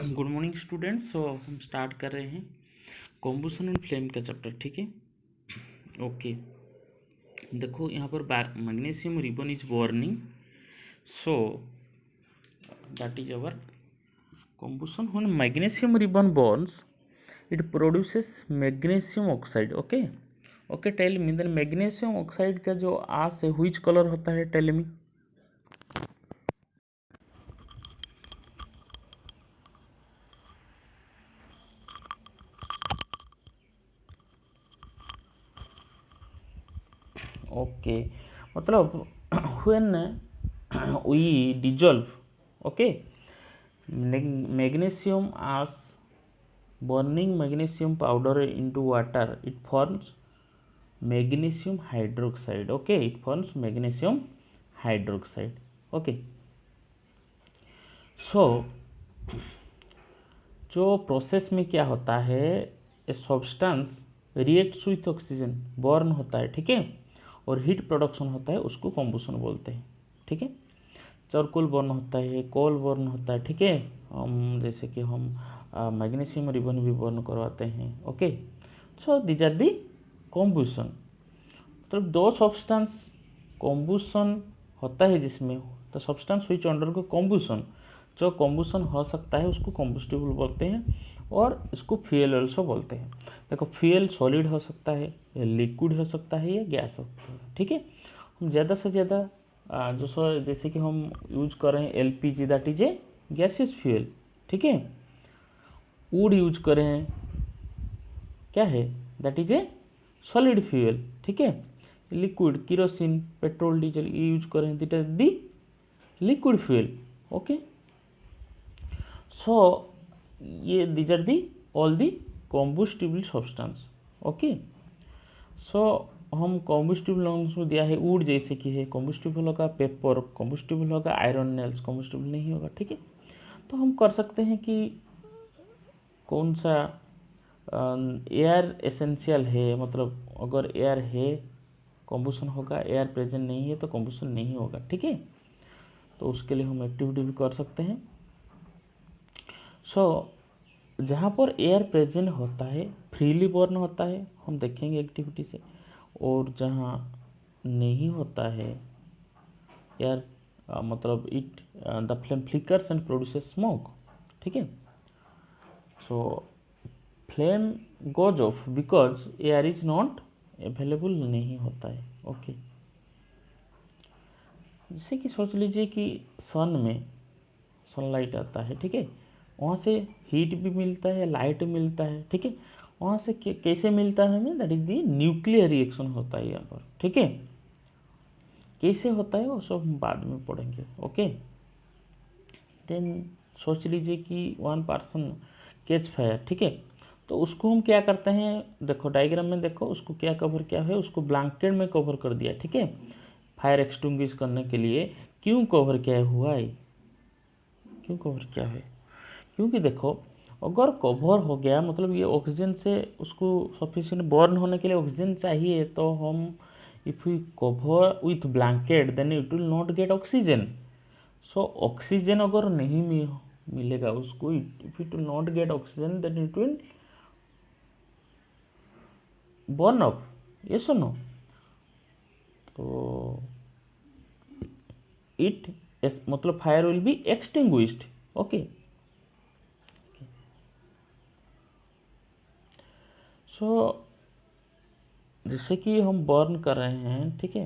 Good morning students. सो हम start कर रहे हैं कॉम्बुशन एंड फ्लेम का चैप्टर। ठीक है, ओके। देखो यहाँ पर magnesium ribbon is burning, so that is our combustion. When magnesium ribbon burns it produces magnesium oxide. Okay okay, tell me then magnesium oxide का जो आस है व्हिच कलर होता है, टेल मी। ओके, मतलब when we dissolve, okay, magnesium as burning magnesium powder into water, it forms magnesium hydroxide. Okay, it forms magnesium hydroxide. Okay, so जो process में क्या होता है, a substance reacts with oxygen, burn होता है, ठीक है, और हीट प्रोडक्शन होता है, उसको कॉम्बुशन बोलते हैं। ठीक है, चारकोल बर्न होता है, कोल बर्न होता है, ठीक है, हम जैसे कि हम मैग्नीशियम रिबन भी बर्न करवाते हैं। Okay, so these are the combustion. मतलब दो सब्सटेंस कॉम्बुशन होता है जिसमें the substance which undergo combustion, जो कॉम्बुशन हो सकता है उसको कॉम्बस्टिबल बोलते हैं, और इसको फ्यूल ऑल्सो बोलते हैं। देखो, फ्यूल सॉलिड हो सकता है, या लिक्विड हो सकता है, या गैस हो सकता है। ठीक है, हम ज़्यादा से ज़्यादा जैसे कि हम यूज कर रहे हैं LPG, that is a gaseous fuel. ठीक है, वुड यूज कर रहे हैं, क्या है, that is a solid fuel. ठीक है, लिक्विड किरोसिन, पेट्रोल, डीजल ये यूज कर रहे हैं, that is the liquid fuel. Okay, so ये these are the all the combustible substance. Okay, so हम कॉम्बुस्टिबल में दिया है वुड, जैसे कि है कॉम्बुस्टिबल होगा, पेपर कॉम्बुस्टिबल होगा, आयरन नेल्स कॉम्बुस्टिबल नहीं होगा। ठीक है, तो हम कर सकते हैं कि कौन सा एयर एसेंशियल है, मतलब अगर एयर है कॉम्बुशन होगा, एयर प्रेजेंट नहीं है तो कॉम्बुशन नहीं होगा। ठीक है, तो उसके लिए हम एक्टिविटी भी कर सकते हैं। सो जहाँ पर एयर प्रेजेंट होता है, फ्रीली बर्न होता है, हम देखेंगे एक्टिविटी से, और जहाँ नहीं होता है एयर, मतलब it the flame flickers and produces smoke. ठीक है, so flame goes off because air is not available, नहीं होता है। ओके, जैसे कि सोच लीजिए कि सन में सनलाइट आता है, ठीक है, वहाँ से हीट भी मिलता है, लाइट मिलता है। ठीक है, वहाँ से कैसे मिलता है हमें, that is the nuclear reaction होता है यहाँ पर। ठीक है, कैसे होता है वो सब हम बाद में पढ़ेंगे। ओके, देन सोच लीजिए कि वन पर्सन कैच फायर। ठीक है, तो उसको हम क्या करते हैं, देखो डायग्राम में देखो, उसको क्या कवर किया है, उसको ब्लैंकेट में कवर कर दिया। ठीक है, फायर एक्सटिंग्विश करने के लिए क्यों कवर किया हुआ है, क्यों कवर किया है, क्योंकि देखो अगर कवर हो गया मतलब ये ऑक्सीजन से उसको सफिशिएंट बर्न होने के लिए ऑक्सीजन चाहिए, तो हम if you cover with blanket then it will not get oxygen. So oxygen अगर नहीं मिलेगा उसको, if it will not get oxygen then it will burn up, ये सुनो, तो इट मतलब fire will be extinguished. Okay, so जैसे कि हम बर्न कर रहे हैं, ठीक है,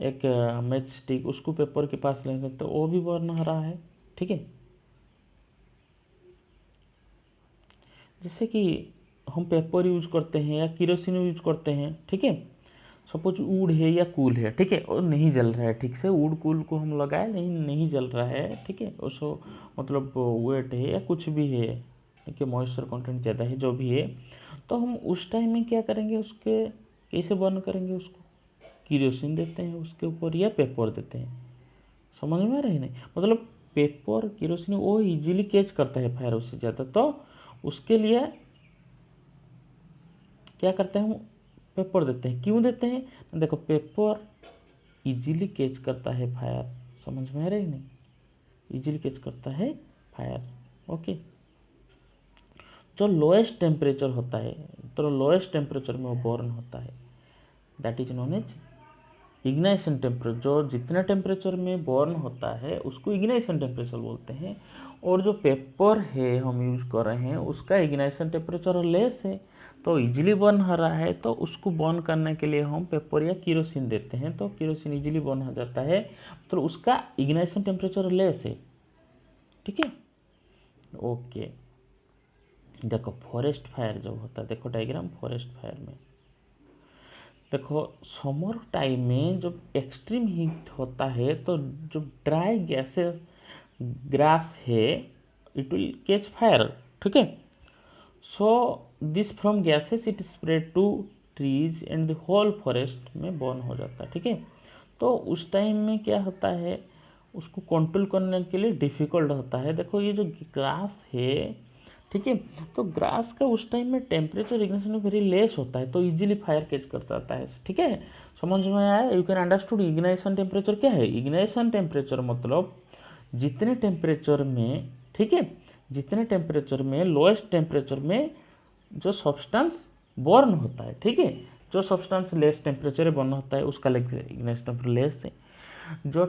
एक मैच स्टिक, उसको पेपर के पास लेंगे तो वो भी बर्न हो रहा है। ठीक है, जैसे कि हम पेपर यूज करते हैं या किरोसिन यूज करते हैं। ठीक है, सपोज वुड है या कूल है, ठीक है, और नहीं जल रहा है ठीक से, वुड कूल को हम लगाए नहीं जल रहा है। ठीक है, उसको मतलब वेट है या कुछ भी है, ठीक है, मॉइस्चर कंटेंट ज़्यादा है, जो भी है, तो हम उस टाइम में क्या करेंगे, उसके कैसे बर्न करेंगे, उसको किरोसिन देते हैं उसके ऊपर या पेपर देते हैं। समझ में आ रही नहीं, मतलब पेपर किरोसिन वो इजीली कैच करता है फायर उससे ज़्यादा, तो उसके लिए क्या करते हैं, हम पेपर देते हैं। क्यों देते हैं, देखो पेपर इजीली कैच करता है फायर, समझ में आ रही नहीं, इजीली कैच करता है फायर। ओके। जो लोएस्ट टेम्परेचर होता है, तो लोएस्ट टेम्परेचर में वो बॉर्न होता है, that is known as ignition temperature. जो जितने टेम्परेचर में बॉर्न होता है उसको इग्नाइशन टेम्परेचर बोलते हैं। और जो पेपर है हम यूज कर रहे हैं उसका इग्नाइशन टेम्परेचर लेस है, तो इजीली बर्न हो रहा है, तो उसको बर्न करने के लिए हम पेपर या केरोसिन देते हैं, तो केरोसिन इजीली बर्न हो जाता है, तो उसका इग्नाइशन टेम्परेचर लेस है। ठीक है, ओके। देखो फॉरेस्ट फायर जब होता है, देखो डायग्राम फॉरेस्ट फायर में, देखो समर टाइम में जब एक्सट्रीम हीट होता है तो जो ड्राई गैसेस ग्रास है इट विल कैच फायर। ठीक है, so this from grasses it spread to trees and the whole forest में बर्न हो जाता है। ठीक है, तो उस टाइम में क्या होता है, उसको कंट्रोल करने के लिए डिफ़िकल्ट होता है। देखो ये जो ग्रास है, ठीक है, तो ग्रास का उस टाइम में टेम्परेचर इग्निशन वेरी लेस होता है, तो इजीली फायर कैच कर जाता है। ठीक है, समझ में आया? यू कैन अंडरस्टूड इग्नाइशन टेम्परेचर क्या है। इग्नाइशन टेम्परेचर मतलब जितने टेम्परेचर में, ठीक है, जितने टेम्परेचर में लोएस्ट टेम्परेचर में जो सब्सटेंस बर्न होता है, ठीक है, जो सब्सटेंस लेस टेम्परेचर बर्न होता है उसका इग्नाइशन टेम्परेचर लेस है। जो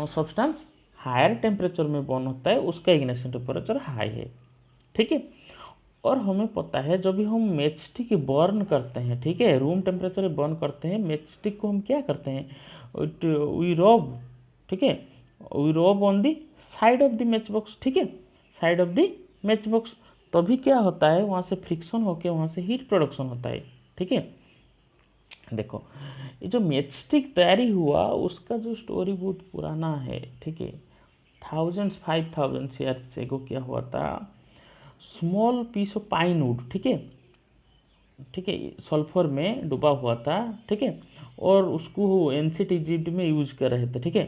सब्सटेंस हायर टेम्परेचर में बर्न होता है उसका इग्नाइशन टेम्परेचर हाई है। ठीक है, और हमें पता है जब भी हम मैच स्टिक बर्न करते हैं, ठीक है, रूम टेम्परेचर बर्न करते हैं, मैच स्टिक को हम क्या करते हैं, वी रब, ठीक है, we rub on the side of the match box. ठीक है, side of the match box, तभी क्या होता है वहाँ से फ्रिक्शन होकर वहाँ से हीट प्रोडक्शन होता है। ठीक है, देखो ये जो मैच स्टिक तैयारी हुआ उसका जो स्टोरी बहुत पुराना है। ठीक है, 5000 एगो क्या हुआ था, small piece of pine wood, ठीक है, ठीक है, सल्फर में डूबा हुआ था। ठीक है, और उसको एंशिएंट इजिप्ट में यूज कर रहे थे। ठीक है,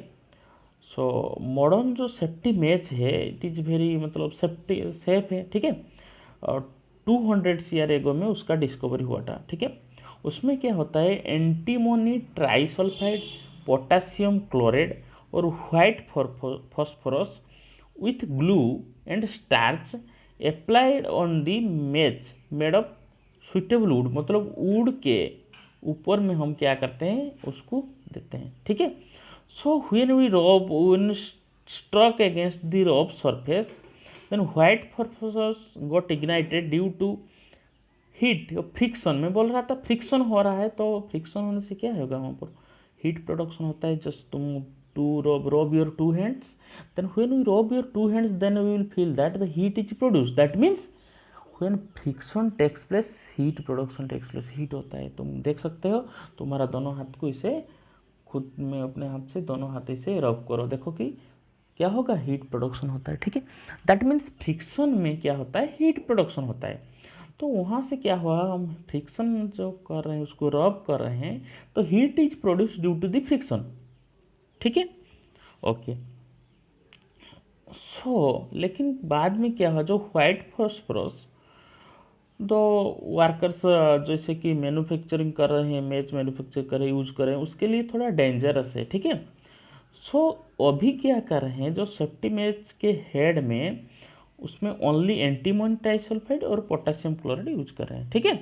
सो मॉडर्न जो सेफ्टी मैच है इट इज़ वेरी मतलब सेफ्टी सेफ है। ठीक है, और 200 ईयर में उसका डिस्कवरी हुआ था। ठीक है, उसमें क्या होता है, एंटीमोनी ट्राइसल्फाइड, पोटासियम क्लोराइड और white phosphorus with glue and starch applied on the match made of suitable would, मतलब वुड के ऊपर में हम क्या करते हैं उसको देते हैं। ठीक है, सो व्हेन वी रब, when struck against the rope surface, then white phosphorus got ignited due to heat. Friction में बोल रहा था, फ्रिक्शन हो रहा है, तो फ्रिक्शन होने से क्या होगा, वहाँ पर हीट प्रोडक्शन होता है। जस्ट तुम to rub your two hands, then when we rub your two hands then we will feel that the heat is produce, that means when friction takes place heat production takes place, heat होता है। तुम देख सकते हो, तुम्हारा दोनों हाथ को इसे खुद में अपने हाथ से दोनों हाथ इसे रब करो, देखो कि क्या होगा, हीट प्रोडक्शन होता है। ठीक है, दैट मीन्स फ्रिक्शन में क्या होता है, हीट प्रोडक्शन होता है। तो वहाँ से क्या हुआ, हम फ्रिक्शन जो कर रहे हैं उसको रब कर रहे हैं, तो heat is produce due to the friction. ठीक है, ओके। सो लेकिन बाद में क्या हुआ, जो व्हाइट फॉस्फोरस दो वर्कर्स जैसे कि मैन्युफैक्चरिंग कर रहे हैं, मैच मैन्युफैक्चर कर रहे हैं, यूज कर रहे हैं, उसके लिए थोड़ा डेंजरस है। ठीक है, सो अभी क्या कर रहे हैं, जो सेफ्टी मैच के हेड में उसमें ओनली एंटीमोनी ट्राइसल्फाइड और पोटासियम क्लोराइड यूज कर रहे हैं। ठीक है,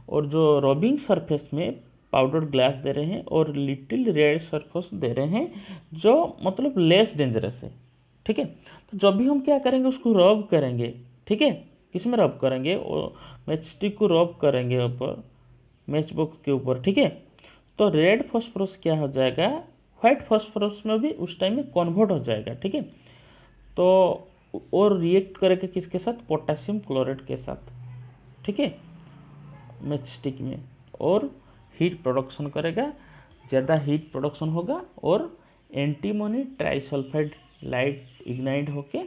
और जो रबिंग सरफेस में पाउडर ग्लास दे रहे हैं और लिटिल रेड सरफेस दे रहे हैं, जो मतलब लेस डेंजरस है। ठीक है, तो जब भी हम क्या करेंगे उसको रब करेंगे, ठीक है, किस में रब करेंगे, मैच स्टिक को रब करेंगे ऊपर मैच बॉक्स के ऊपर। ठीक है, तो रेड फॉस्फोरस क्या हो जाएगा, व्हाइट फॉस्फोरस में भी उस टाइम में कन्वर्ट हो जाएगा। ठीक है, तो और रिएक्ट करेगा किसके साथ, पोटासियम क्लोराइड के साथ। ठीक है, मैच स्टिक में, और हीट प्रोडक्शन करेगा, ज़्यादा हीट प्रोडक्शन होगा और एंटीमोनी ट्राइसल्फाइड लाइट इग्नाइट होके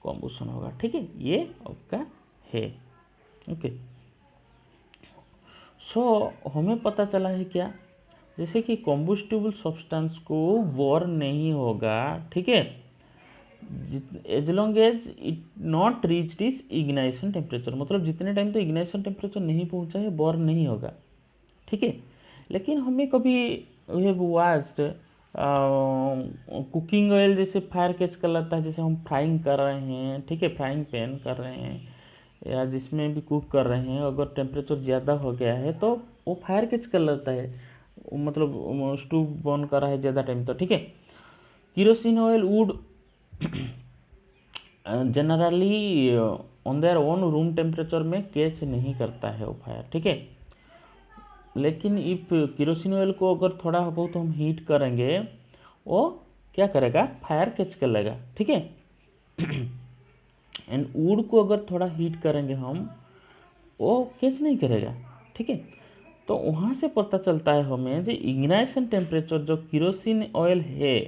कॉम्बुशन होगा। ठीक है, ये आपका है। ओके, सो हमें पता चला है क्या, जैसे कि कॉम्बुस्टिबल सब्सटेंस को बर्न नहीं होगा, ठीक है, as long as it not reach this ignition temperature, मतलब जितने टाइम तो इग्नाइशन टेम्परेचर नहीं पहुंचा है बर्न नहीं होगा। ठीक है, लेकिन हमें कभी we have watched cooking oil जैसे फायर कैच कर लेता है, जैसे हम फ्राइंग कर रहे हैं, ठीक है, फ्राइंग पैन कर रहे हैं या जिसमें भी कुक कर रहे हैं, अगर टेम्परेचर ज़्यादा हो गया है तो वो फायर कैच कर लेता है, मतलब स्टोव बर्न कर रहा है ज़्यादा टाइम तो, ठीक है। Kerosene oil would generally on their own room temperature में कैच नहीं करता है वो फायर, ठीक है। लेकिन इफ केरोसिन ऑयल को अगर थोड़ा बहुत हम हीट करेंगे, वो क्या करेगा, फायर कैच कर लेगा, ठीक है। एंड वुड को अगर थोड़ा हीट करेंगे हम, वो कैच नहीं करेगा, ठीक है। तो वहाँ से पता चलता है हमें जो इग्नाइशन टेम्परेचर जो केरोसिन ऑयल है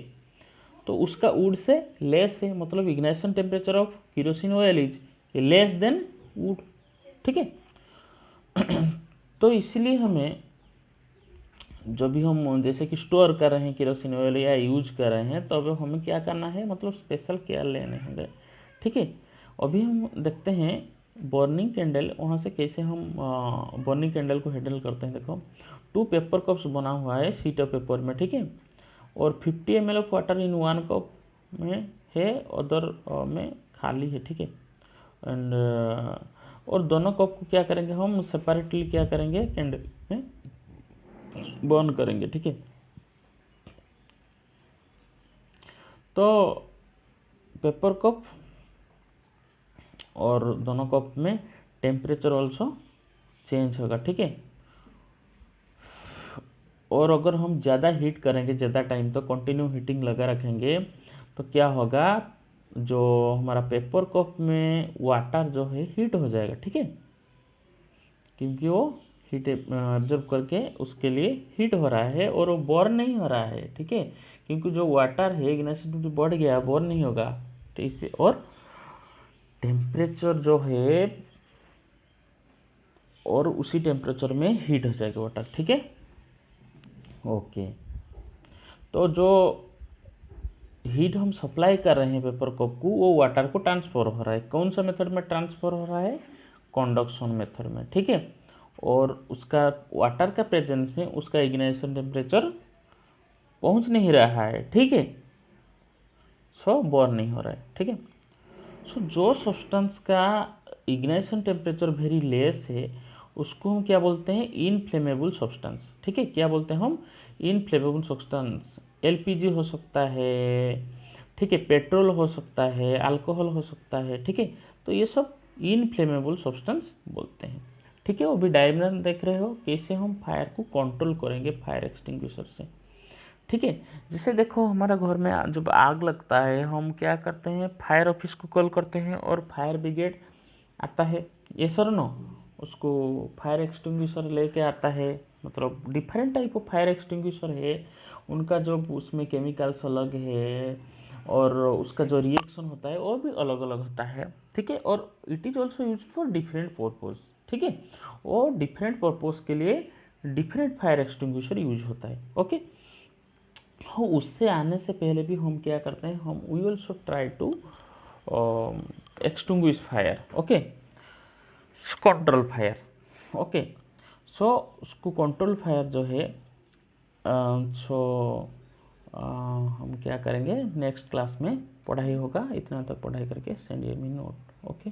तो उसका वुड से लेस है, मतलब ignition temperature of kerosene oil is less than wood, ठीक है। तो इसलिए हमें जब भी हम जैसे कि स्टोर कर रहे हैं केरोसिन ऑयल या यूज कर रहे हैं, तो अब हमें क्या करना है, मतलब स्पेशल केयर लेने होंगे, ठीक है। अभी हम देखते हैं बर्निंग कैंडल, वहाँ से कैसे हम बर्निंग कैंडल को हैंडल करते हैं। देखो 2 पेपर कप्स बना हुआ है शीट ऑफ पेपर में, ठीक है, और 50 ml of water in 1 cup में है, अदर में खाली है, ठीक है। एंड और दोनों कप को क्या करेंगे, हम सेपरेटली क्या करेंगे, कैंडल में बर्न करेंगे, ठीक है। तो पेपर कप और दोनों कप में टेम्परेचर ऑल्सो चेंज होगा, ठीक है। और अगर हम ज़्यादा हीट करेंगे ज़्यादा टाइम तो कंटिन्यू हीटिंग लगा रखेंगे, तो क्या होगा, जो हमारा पेपर कप में वाटर जो है हीट हो जाएगा, ठीक है, क्योंकि वो हीट एब्जॉर्ब करके उसके लिए हीट हो रहा है और वो बर्न नहीं हो रहा है, ठीक है, क्योंकि जो वाटर है इग्निशन जो बढ़ गया बर्न नहीं होगा, तो इससे और टेम्परेचर जो है और उसी टेम्परेचर में हीट हो जाएगा वाटर, ठीक है। ओके, तो जो हीट हम सप्लाई कर रहे हैं पेपर कप को, वो वाटर को ट्रांसफर हो रहा है, कौन सा मेथड में ट्रांसफर हो रहा है, कंडक्शन मेथड में, ठीक है। और उसका वाटर का प्रेजेंस में उसका इग्निशन टेम्परेचर पहुंच नहीं रहा है, ठीक है, सो बर्न नहीं हो रहा है, ठीक है। सो जो सब्सटेंस का इग्निशन टेम्परेचर वेरी लेस है उसको हम क्या बोलते हैं, इनफ्लेमेबल सब्सटेंस, ठीक है। क्या बोलते हैं हम, इनफ्लेमेबल सब्सटेंस। एलपीजी हो सकता है, ठीक है, पेट्रोल हो सकता है, अल्कोहल हो सकता है, ठीक है। तो ये सब इनफ्लेमेबल सब्सटेंस बोलते हैं, ठीक है। वो भी डायग्राम देख रहे हो कैसे हम फायर को कंट्रोल करेंगे फायर एक्सटिंग्विशर से, ठीक है। जैसे देखो हमारा घर में जब आग लगता है हम क्या करते हैं, फायर ऑफिस को कॉल करते हैं और फायर ब्रिगेड आता है, ये सर नो, उसको फायर एक्सटिंग्विशर लेके आता है, मतलब different type of fire extinguisher है, उनका जो उसमें केमिकल्स अलग है और उसका जो रिएक्शन होता है वो भी अलग अलग होता है, ठीक है। और it is also use for different purpose, ठीक है, और डिफरेंट पर्पज़ के लिए डिफरेंट फायर एक्सटिंग्विशर यूज होता है, ओके। हाँ, उससे आने से पहले भी हम क्या करते हैं, हम we also try to extinguish fire, okay, control fire, okay. So उसको कंट्रोल फायर जो है, सो हम क्या करेंगे, नेक्स्ट क्लास में पढ़ाई होगा, इतना तक पढ़ाई करके सेंड मी नोट, ओके।